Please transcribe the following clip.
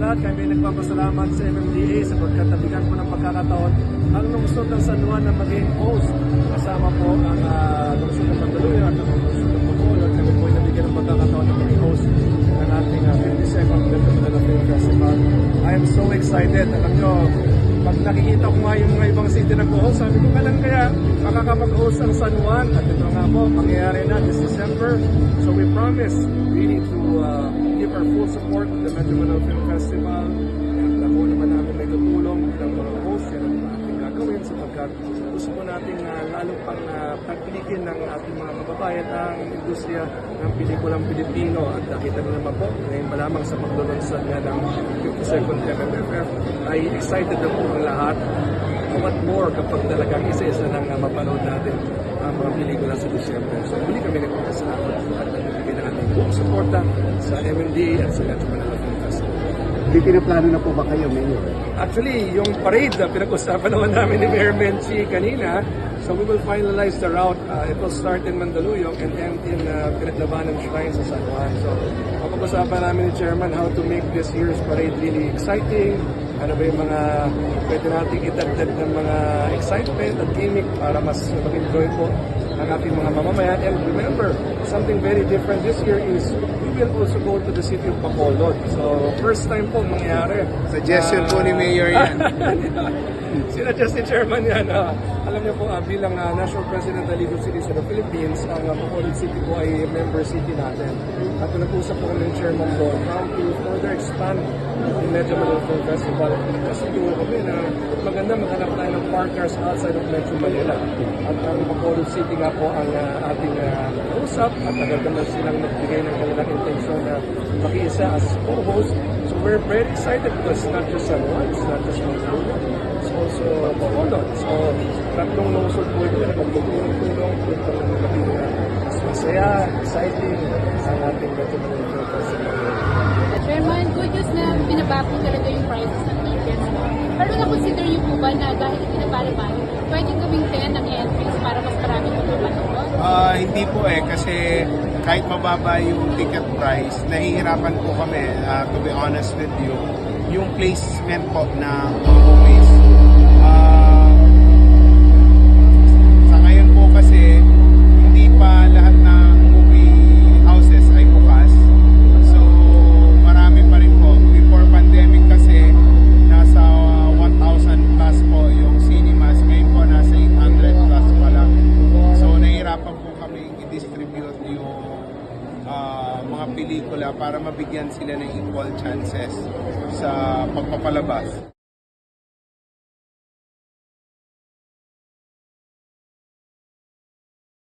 lahat, kami nagpapasalamat sa MMDA sa pagkatabigan po ng pagkakataon ang lungsod ng San Juan na maging host. Kasama po ang lungsod ng Mandaluyong at ang lungsod ng Bacolod. Kami po ay nabigyan ng pagkakataon na maging host ng ating 52nd Metro Manila Film Festival. I am so excited. Alam nyo, pag nakikita ko nga yung mga ibang city nag-host, sabi ko kailan kaya makakapag-host ang San Juan. At ito nga po, mangyayari na this December. So we promise really to give our full support to the Metro Manila Film Festival. And ako naman namin may tutulong bilang mga host. Yan ang ating gagawin sapagkat gusto po natin lalo pang pagpilikin ng ating mga kababayan ang industriya ng pelikulang Pilipino. At nakita nyo naman po, ngayon pa lamang sa paglulunsad nga ng 52nd MMFF ay excited na po ang lahat. What more kapag talagang isa-isa nang mapanood natin ang mga pelikula sa December. So muli kami nagpapasalamat at nagbibigay ng ating buong suporta sa MMDA at sa Metro Manila Film Festival. May pinaplano na po ba kayo, Mayor? Actually, yung parade na pinag-usapan naman namin ni Mayor Menchi kanina, so we will finalize the route. It will start in Mandaluyong and end in Pinaglabanan Shrine sa San Juan. So, pag-usapan namin ni Chairman how to make this year's parade really exciting. Ano ba yung mga pwede nating itagdag ng mga excitement at gimmick para mas mag-enjoy po ang ating mga mamamayan. And remember, something very different this year is we will also go to the city of Bacolod. So, first time po mangyayari. Suggestion po ni Mayor yan. Sinadjust ni Chairman yan. Alam niyo po, bilang National President ng League of Cities of the Philippines, ang Bacolod City po ay member city natin. At nag-usap po kami ng Chairman doon how to further expand the Metro Manila Film Festival. Kasi siguro kami na maganda maghanap tayo ng partners outside of Metro Manila. At ang Bacolod City nga po ang ating usap at agad naman silang nagbigay ng kanilang intensyon na makiisa as co-host. So we're very excited because it's not just San Juan, it's not just Mandaluyong, it's also Bacolod. So tatlong lungsod po ito na magtutulong-tulong upang maging mas masaya, exciting ang ating Metro Manila Film Festival. Chairman, good news na binaba po talaga yung prices ng tickets. Pero na-consider niyo po ba na dahil pinabalaman, pwedeng gawing 10 ang entries para mas marami po mapanood? Hindi po kasi kahit mababa yung ticket price, nahihirapan po kami, to be honest with you, yung placement po na movies. Sa ngayon po kasi, hindi pa lahat ng movie houses ay bukas. So, marami pa rin po. Before pandemic kasi, nasa 1,000 plus po yung cinemas. Ngayon po, nasa 800 plus pa lang. So, nahihirapan po kami i-distribute yung mga pelikula para mabigyan sila ng equal chances sa pagpapalabas.